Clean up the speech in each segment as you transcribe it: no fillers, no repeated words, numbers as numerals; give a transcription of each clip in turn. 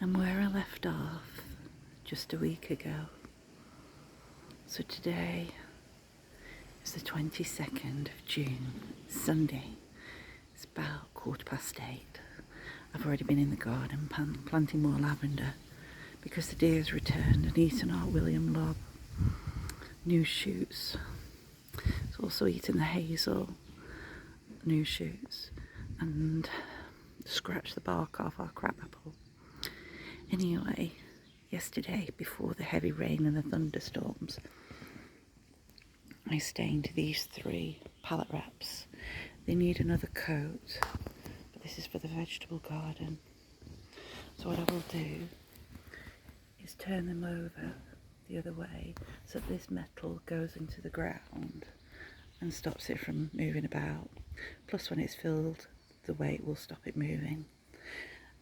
And where I left off just a week ago. So today is the 22nd of June, Sunday. It's about 8:15. I've already been in the garden planting more lavender because the deer's returned and eaten our William Lob new shoots. It's also eaten the hazel new shoots and scratched the bark off our crabapple. Anyway, yesterday, before the heavy rain and the thunderstorms, I stained these 3 pallet wraps. They need another coat, but this is for the vegetable garden. So what I will do is turn them over the other way so that this metal goes into the ground and stops it from moving about. Plus when it's filled, the weight will stop it moving.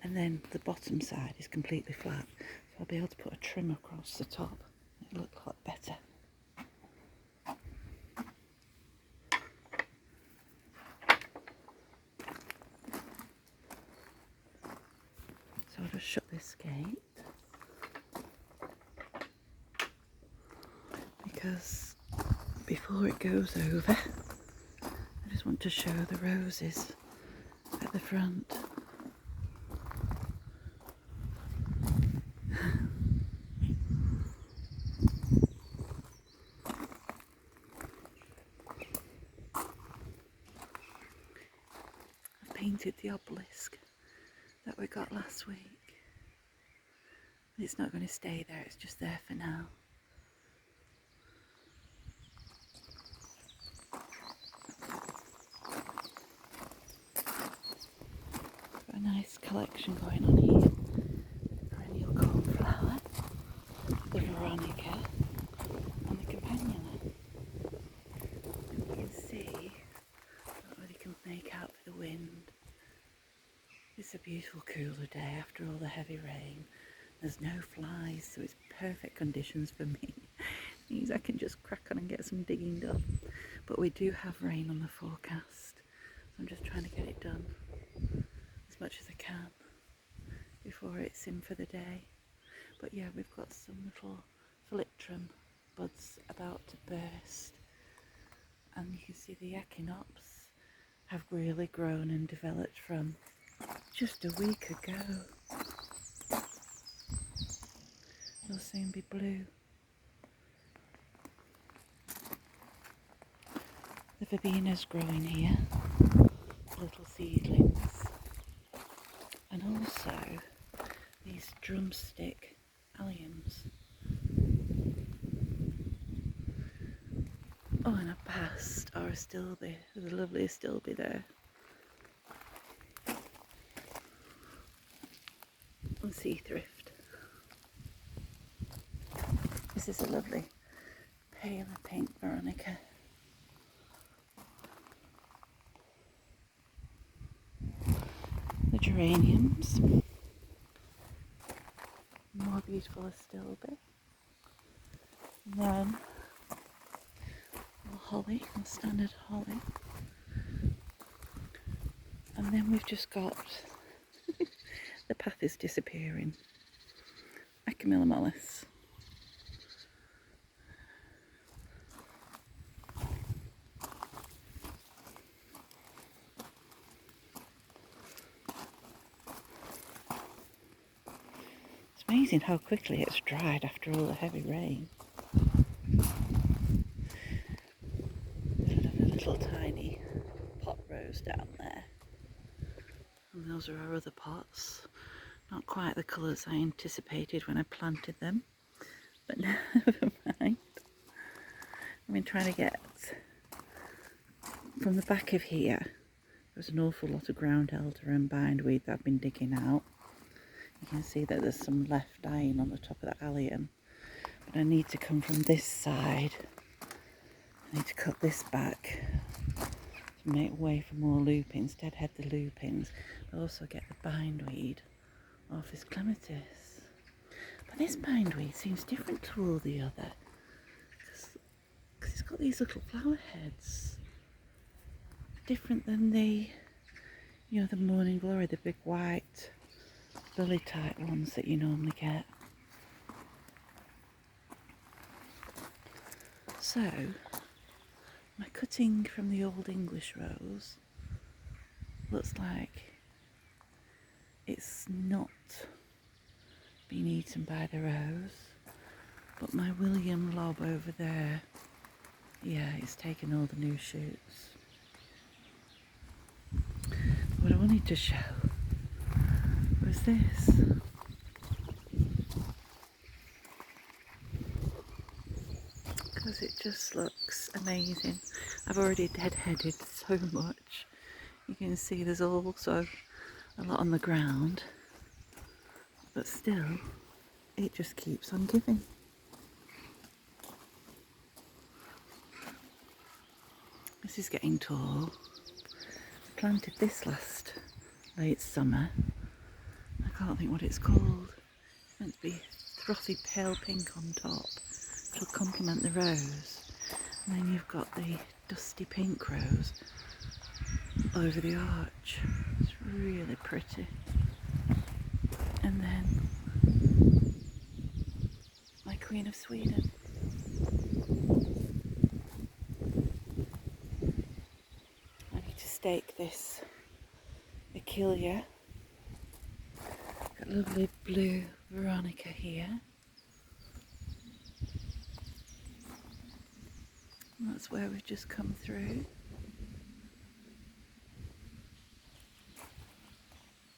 And then the bottom side is completely flat, so I'll be able to put a trim across the top. It'll look a lot better. So I'll just shut this gate because before it goes over, I just want to show the roses at the front. I painted the obelisk that we got last week. It's not going to stay there, it's just there for now. Got a nice collection going on here. Perennial cornflower, the Veronica, and the companion. You can see, I don't know whether you can make out for the wind. It's a beautiful cooler day after all the heavy rain. There's no flies, so it's perfect conditions for me. Means I can just crack on and get some digging done. But we do have rain on the forecast, so I'm just trying to get it done as much as I can before it's in for the day. But yeah, we've got some little philiptrum buds about to burst, and you can see the echinops have really grown and developed from just a week ago. They'll soon be blue. The verbena's growing here, little seedlings, and also these drumstick alliums. Oh, and a past or a stilby, there's a lovely stilby there. And sea thrift. This is a lovely paler pink Veronica. The geraniums, more beautiful astilbe. And then holly, the standard holly. And then we've just got, the path is disappearing, Acamilla mollis. It's amazing how quickly it's dried after all the heavy rain. There's a little tiny pot rose down there. And those are our other pots. Not quite the colours I anticipated when I planted them, but never mind. I've been trying to get from the back of here. There's an awful lot of ground elder and bindweed that I've been digging out. You can see that there's some left dying on the top of the allium, but I need to come from this side. I need to cut this back to make way for more lupins, deadhead the lupins, but also get the bindweed off this clematis. But this bindweed seems different to all the other, because it's got these little flower heads, different than the, the morning glory, the big white billy type ones that you normally get. So, my cutting from the Old English rose looks like it's not been eaten by the rose, but my William lob over there, yeah, it's taken all the new shoots. What I wanted to show was this. Because it just looks amazing. I've already deadheaded so much. You can see there's also a lot on the ground, but still it just keeps on giving. This is getting tall. I planted this late summer. I can't think what it's called. It's meant to be frothy pale pink on top, which will complement the rose. And then you've got the dusty pink rose over the arch. It's really pretty. And then my Queen of Sweden. I need to stake this Achillea. Got lovely blue Veronica here. And that's where we've just come through.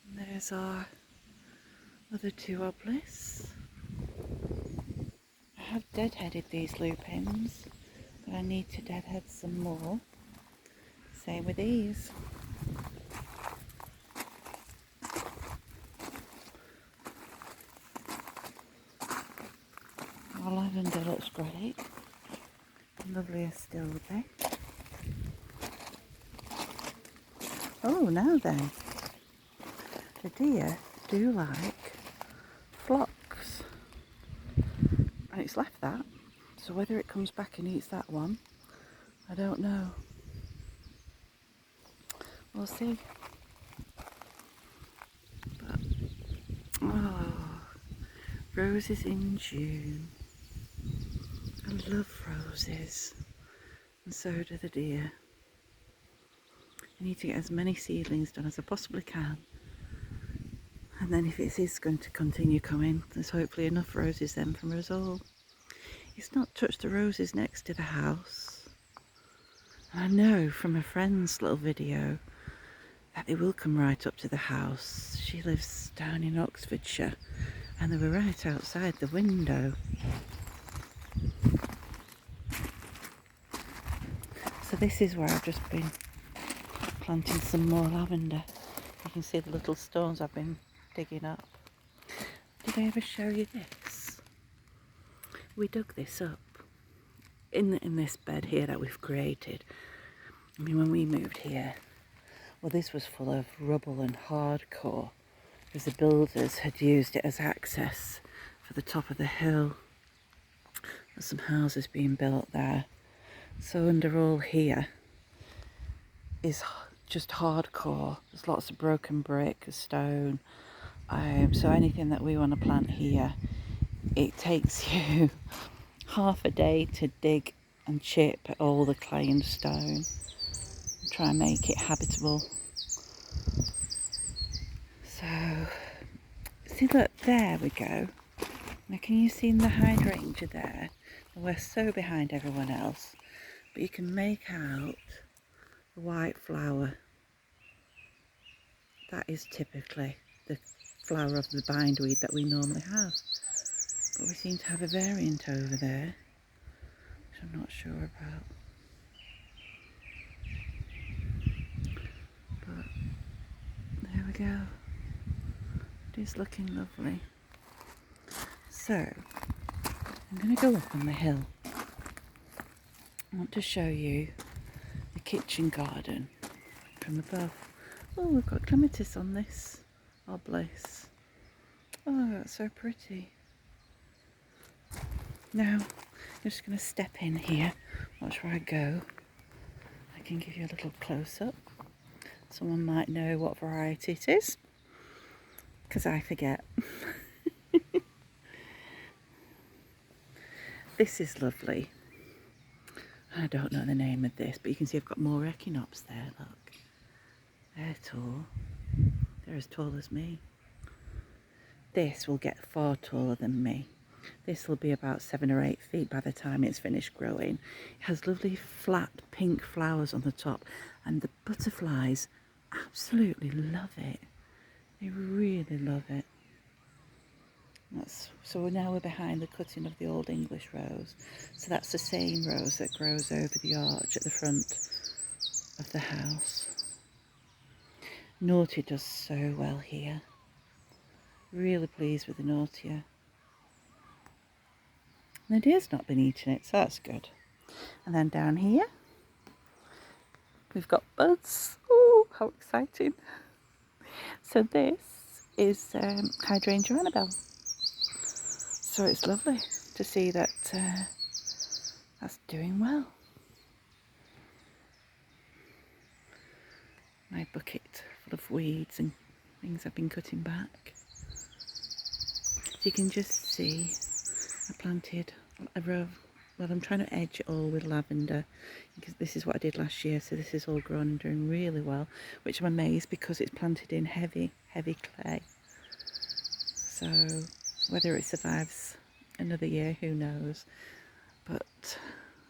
And there's our other two obelisk. I have deadheaded these lupins, but I need to deadhead some more. Same with these. Our lavender looks great. Lovely as still there. Oh, now then. The deer do like phlox. And it's left that. So whether it comes back and eats that one, I don't know. We'll see. But, oh, roses in June. I love roses, and so do the deer. I need to get as many seedlings done as I possibly can, and then if it is going to continue coming, there's hopefully enough roses then from us all. It's not touched the roses next to the house, and I know from a friend's little video that they will come right up to the house. She lives down in Oxfordshire, and they were right outside the window. So this is where I've just been planting some more lavender. You can see the little stones I've been digging up. Did I ever show you this? We dug this up in this bed here that we've created. I mean, when we moved here, well, this was full of rubble and hardcore, because the builders had used it as access for the top of the hill. There's some houses being built there. So under all here is just hardcore. There's lots of broken brick, stone. So anything that we want to plant here, it takes you half a day to dig and chip all the clay and stone and try and make it habitable. So, see, look, there we go. Now can you see in the hydrangea there? We're so behind everyone else. But you can make out the white flower. That is typically the flower of the bindweed that we normally have. But we seem to have a variant over there, which I'm not sure about. But there we go. It is looking lovely. So, I'm going to go up on the hill. I want to show you the kitchen garden from above. Oh, we've got clematis on this obelisk. Oh, that's so pretty. Now, I'm just going to step in here. Watch where I go. I can give you a little close-up. Someone might know what variety it is. because I forget. This is lovely. I don't know the name of this, but you can see I've got more echinops there, look. They're tall. They're as tall as me. This will get far taller than me. This will be about 7 or 8 feet by the time it's finished growing. It has lovely flat pink flowers on the top, and the butterflies absolutely love it. They really love it. So now we're behind the cutting of the old English rose. So that's the same rose that grows over the arch at the front of the house. Naughty does so well here. Really pleased with the Naughtia. And the deer's not been eating it, so that's good. And then down here, we've got buds. Oh, how exciting. So this is Hydrangea Annabelle. So it's lovely to see that that's doing well. My bucket full of weeds and things I've been cutting back. So you can just see I planted a row. Well, I'm trying to edge it all with lavender because this is what I did last year, so this is all grown and doing really well, which I'm amazed because it's planted in heavy clay. So whether it survives another year, who knows, but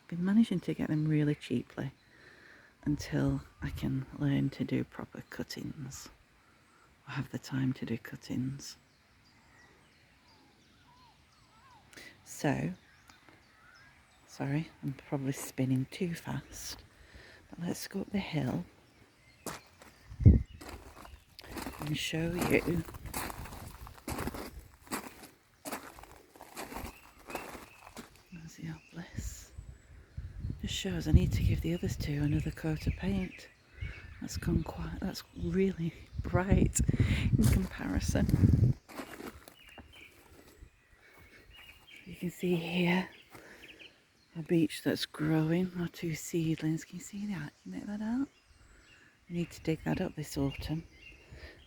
I've been managing to get them really cheaply until I can learn to do proper cuttings or have the time to do cuttings. So, sorry, I'm probably spinning too fast, but let's go up the hill and show you there's the obelisk. Just shows I need to give the others two another coat of paint. That's really bright in comparison. You can see here a beech that's growing, or 2 seedlings. Can you see that? Can you make that out? I need to dig that up this autumn.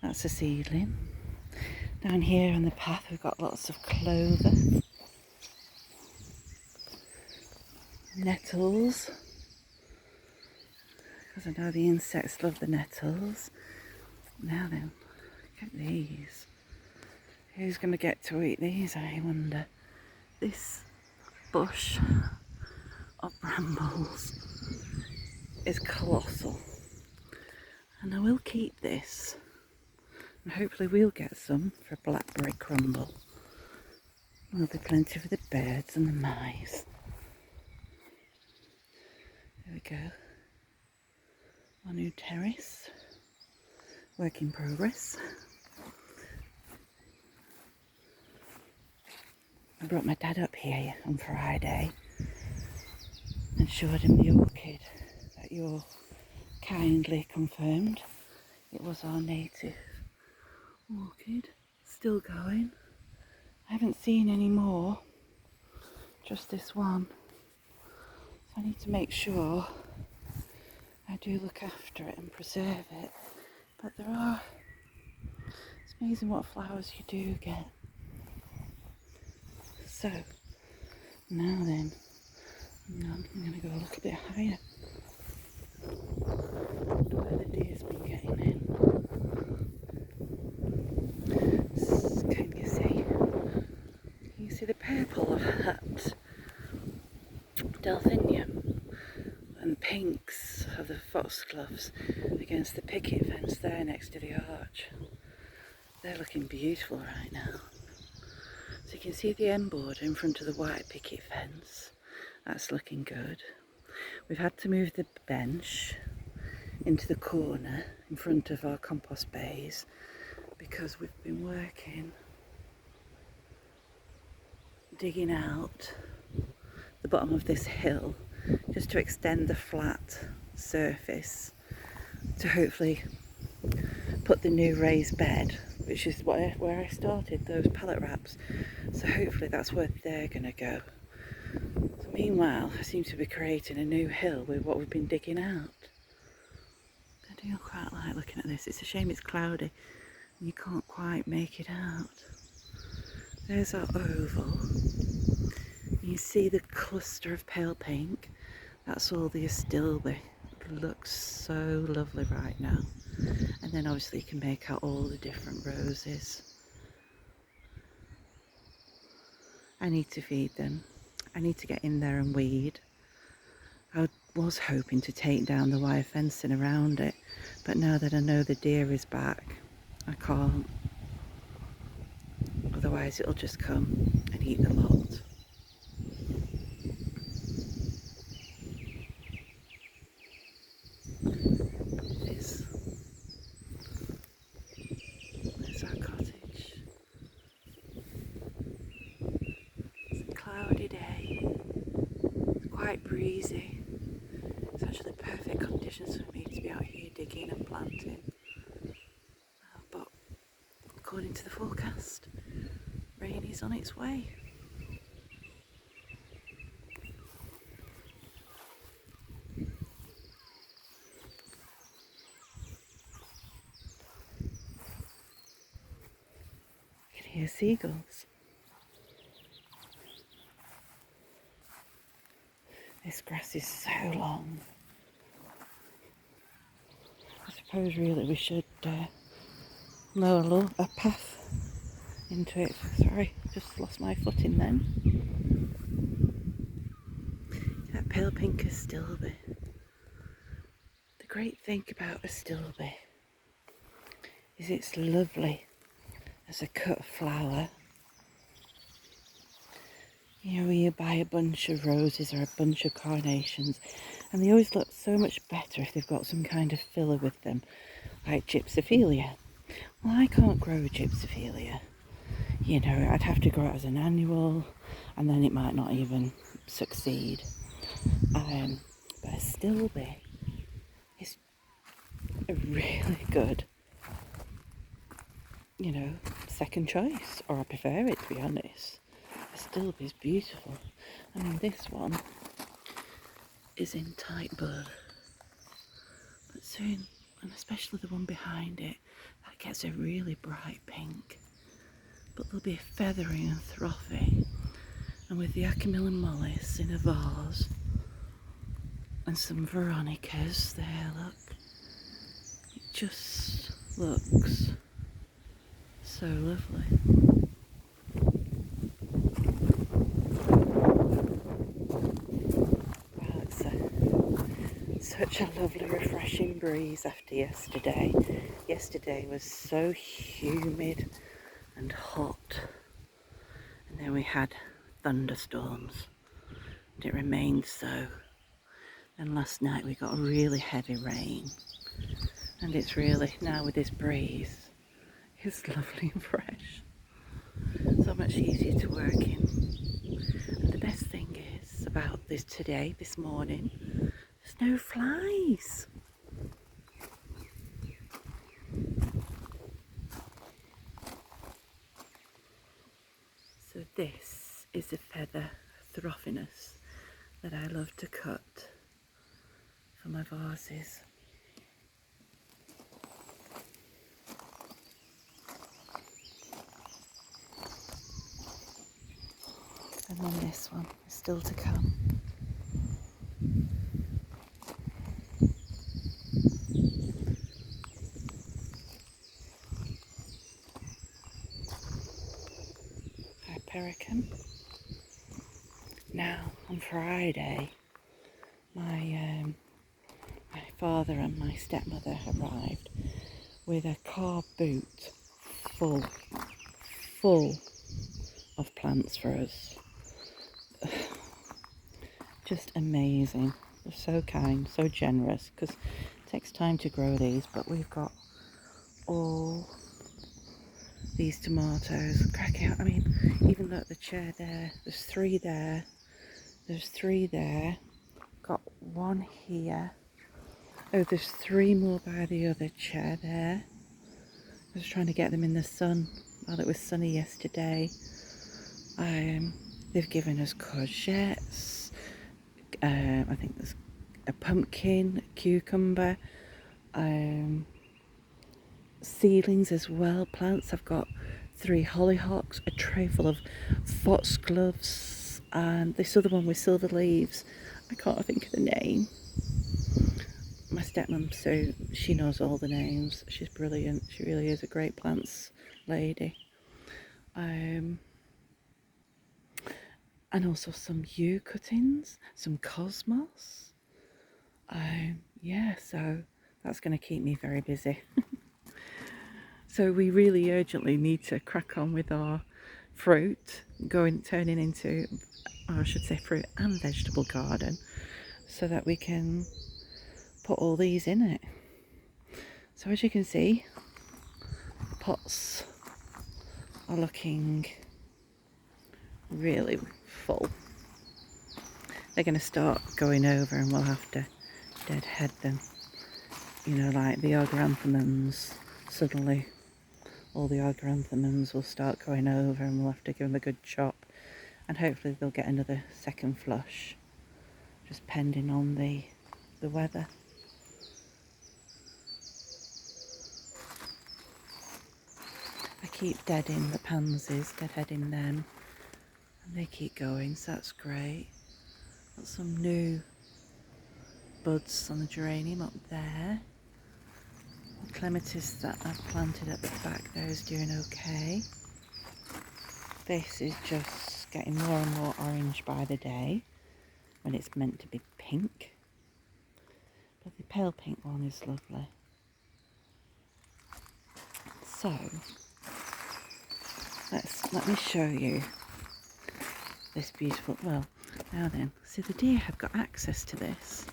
That's a seedling. Down here on the path we've got lots of clover, nettles, because I know the insects love the nettles. Now then, look at these. Who's going to get to eat these, I wonder? This bush of brambles is colossal, and I will keep this, and hopefully we'll get some for blackberry crumble. There'll be plenty for the birds and the mice. There we go. Our new terrace, work in progress. I brought my dad up here on Friday and showed him the orchid that you kindly confirmed it was our native orchid. Still going. I haven't seen any more, just this one. So I need to make sure I do look after it and preserve it. But it's amazing what flowers you do get. So, now then, I'm going to go look a bit higher. Where the deer's been getting in. Can you see? Can you see the purple of that delphinium and pinks of the foxgloves against the picket fence there next to the arch? They're looking beautiful right now. So you can see the end border in front of the white picket fence. That's looking good. We've had to move the bench into the corner in front of our compost bays because we've been working, digging out the bottom of this hill just to extend the flat surface to hopefully put the new raised bed, which is where I started those pallet wraps. So hopefully that's where they're going to go. So meanwhile, I seem to be creating a new hill with what we've been digging out. I do quite like looking at this. It's a shame it's cloudy You can't quite make it out. There's our oval. You see the cluster of pale pink. That's all the astilbe. It looks so lovely right now. And then obviously you can make out all the different roses. I need to feed them. I need to get in there and weed. I was hoping to take down the wire fencing around it, but now that I know the deer is back, I can't. Otherwise it'll just come and eat the lot. There's our cottage. It's a cloudy day. It's quite breezy. It's actually perfect conditions for me to be out here digging and planting. But according to the forecast, rain is on its way. I can hear seagulls. This grass is so long. I suppose really we should mow a path into it. Sorry, just lost my footing then. That pale pink astilbe. The great thing about astilbe is it's lovely as a cut flower. You know, when you buy a bunch of roses or a bunch of carnations, and they always look so much better if they've got some kind of filler with them, like gypsophilia. Well, I can't grow gypsophilia. You know, I'd have to grow it as an annual, and then it might not even succeed. But astilbe is a really good, you know, second choice, or I prefer it, to be honest. Astilbe is beautiful. I mean, this one is in tight bud, but soon, and especially the one behind it, that gets a really bright pink. But there'll be a feathering and throffing, and with the Acamilla mollis in a vase, and some veronicas there, look, it just looks so lovely. Wow, it's such a lovely refreshing breeze after yesterday. Yesterday was so humid and hot, and then we had thunderstorms, and it remained so. And last night we got a really heavy rain, and it's really, now with this breeze, it's lovely and fresh. So much easier to work in. And the best thing is about this morning, there's no flies. So this is the feather throffiness that I love to cut for my vases. And then this one is still to come. Hypericum. Now on Friday, my father and my stepmother arrived with a car boot full of plants for us. Just amazing. They're so kind, so generous, because it takes time to grow these, but we've got all these tomatoes cracking out. I mean, even look at the chair there, there's three there, got one here. Oh, there's three more by the other chair there. I was trying to get them in the sun while it was sunny yesterday. They've given us courgettes. I think there's a pumpkin, a cucumber. seedlings as well, plants. I've got 3 hollyhocks, a tray full of foxgloves, and this other one with silver leaves. I can't think of the name. My stepmom, so she knows all the names. She's brilliant. She really is a great plants lady. And also some yew cuttings, some cosmos. Yeah, so that's going to keep me very busy. So we really urgently need to crack on with our fruit, turning into, or I should say fruit and vegetable garden, so that we can put all these in it. So as you can see, the pots are looking really full. They're going to start going over and we'll have to deadhead them. You know, like the ochranthemums, suddenly all the ochranthemums will start going over and we'll have to give them a good chop, and hopefully they'll get another second flush, just pending on the weather. I keep deading the pansies, deadheading them, and they keep going, so that's great. Got some new buds on the geranium up there. The clematis that I've planted at the back there is doing okay. This is just getting more and more orange by the day when it's meant to be pink. But the pale pink one is lovely. So let me show you this beautiful, well, now then, see, the deer have got access to this,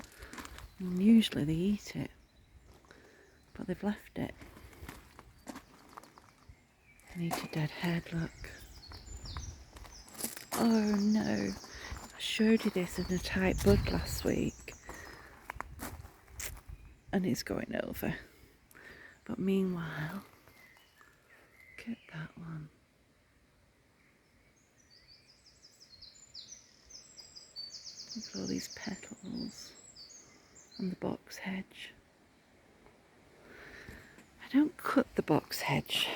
and usually they eat it, but they've left it. I need to deadhead, look. Oh no, I showed you this in a tight bud last week and it's going over. But meanwhile, look at that one. Look at all these petals and the box hedge. I don't cut the box hedge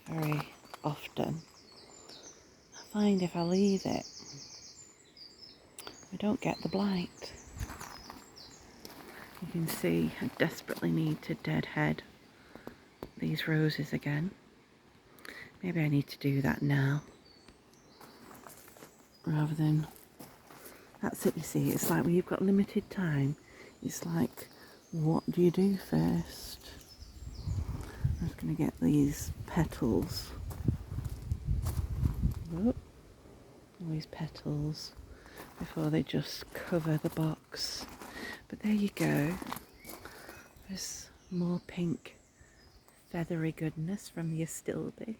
very often. I find if I leave it, I don't get the blight. You can see I desperately need to deadhead these roses again. Maybe I need to do that now rather than, that's it, you see, it's like when you've got limited time, it's like, what do you do first? I'm just going to get these petals, all these petals, before they just cover the box. But there you go, there's more pink feathery goodness from the astilbe.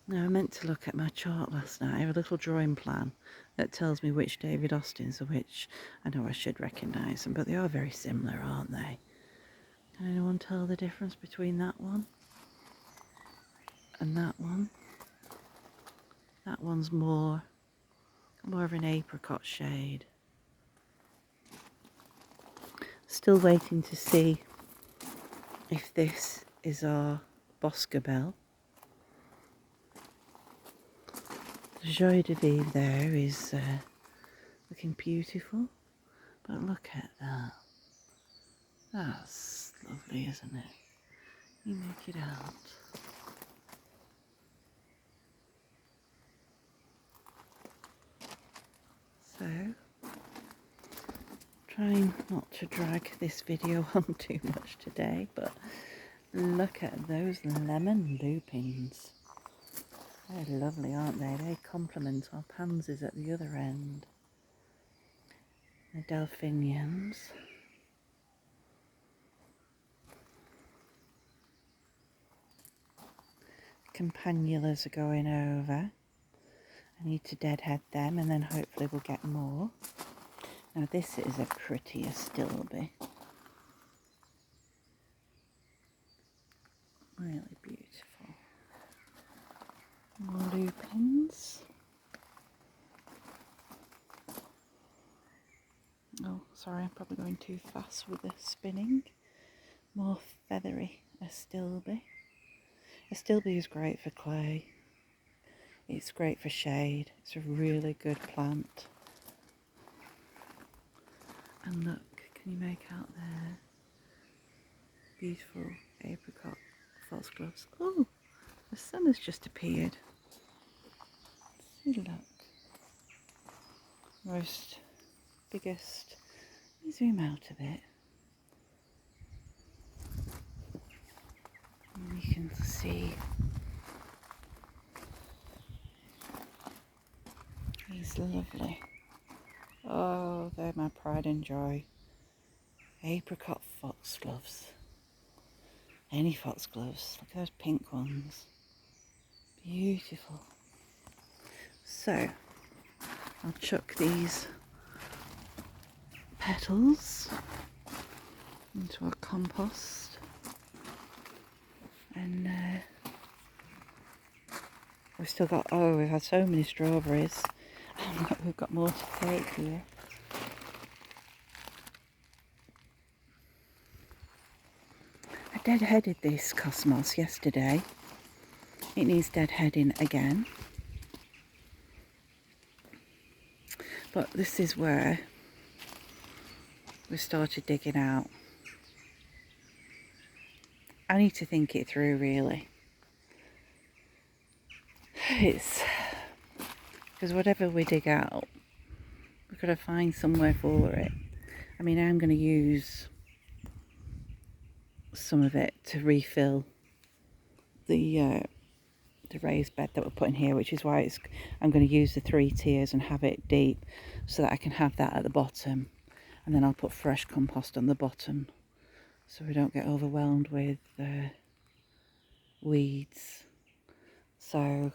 Now I meant to look at my chart last night. I have a little drawing plan that tells me which David Austins are which. I know I should recognise them, but they are very similar, aren't they? Can anyone tell the difference between that one and that one? That one's more of an apricot shade. Still waiting to see if this is our Boscabelle. The Joie de Vivre there is looking beautiful, but look at that. That's lovely, isn't it? You make it out. So, trying not to drag this video on too much today, but look at those lemon lupins. They're lovely, aren't they? They complement our pansies at the other end. The delphiniums. Campanulas are going over. I need to deadhead them and then hopefully we'll get more. Now this is a pretty astilbe. Really beautiful. More lupins. Oh, sorry, I'm probably going too fast with the spinning. more feathery astilbe. Astilbe is great for clay. It's great for shade. It's a really good plant. And look, can you make out there? Beautiful apricot foxgloves. Oh, the sun has just appeared. See, look. Most biggest. Let me zoom out a bit. And you can see he's lovely. Oh, they're my pride and joy. Apricot foxgloves. Any foxgloves. Look at those pink ones. Beautiful. So, I'll chuck these petals into our compost. And we've still got, oh, we've had so many strawberries. We've got more to take here. I deadheaded this cosmos yesterday. It needs deadheading again. But this is where we started digging out. I need to think it through, really. It's because whatever we dig out, we've got to find somewhere for it. I mean, I'm going to use some of it to refill the raised bed that we're putting here, which is why I'm going to use the 3 tiers and have it deep so that I can have that at the bottom, and then I'll put fresh compost on the bottom so we don't get overwhelmed with weeds. So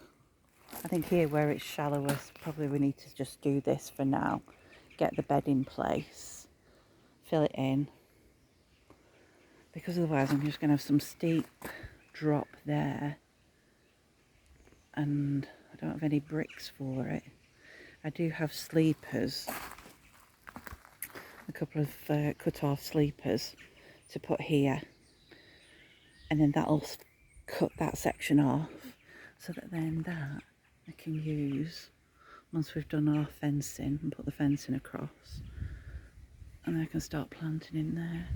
I think here where it's shallowest, probably we need to just do this for now, get the bed in place, fill it in, because otherwise I'm just going to have some steep drop there and I don't have any bricks for it. I do have sleepers, a couple of cut off sleepers to put here, and then that'll cut that section off so that then that I can use once we've done our fencing and put the fencing across, and then I can start planting in there.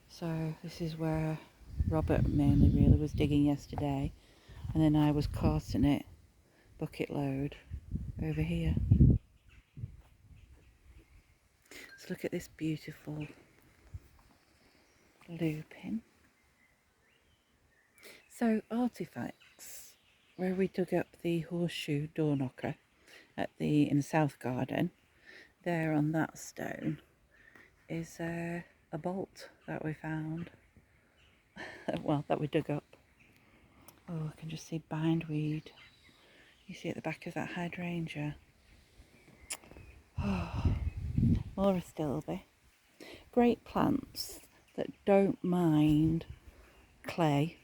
So this is where Robert mainly really was digging yesterday, and then I was carting it bucket load over here. Let's look at this beautiful lupin. So artifacts, where we dug up the horseshoe door knocker in the south garden, there on that stone is a bolt that we found. Well, that we dug up. Oh, I can just see bindweed. You see at the back of that hydrangea. Oh, more astilbe. Great plants that don't mind clay,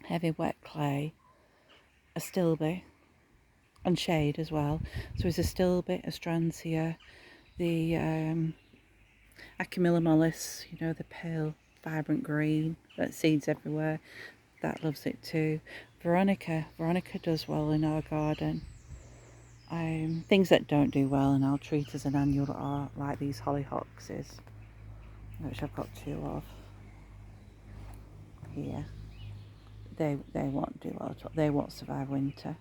heavy wet clay, astilbe, and shade as well. So it's astilbe, astrantia, the Acamilla mollis, you know, the pale vibrant green that seeds everywhere, that loves it too. Veronica does well in our garden. Things that don't do well and I'll treat as an annual are like these hollyhocks, which I've got 2 of here. They won't do well at all. They won't survive winter.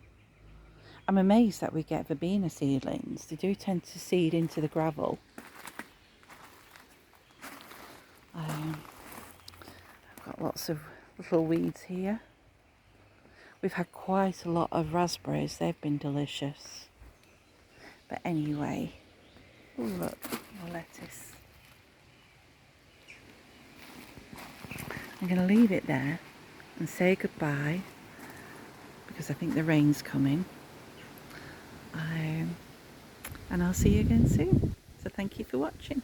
I'm amazed that we get verbena seedlings. They do tend to seed into the gravel. I've got lots of little weeds here. We've had quite a lot of raspberries. They've been delicious. But anyway, oh look, the lettuce. I'm going to leave it there and say goodbye because I think the rain's coming. And I'll see you again soon. So thank you for watching.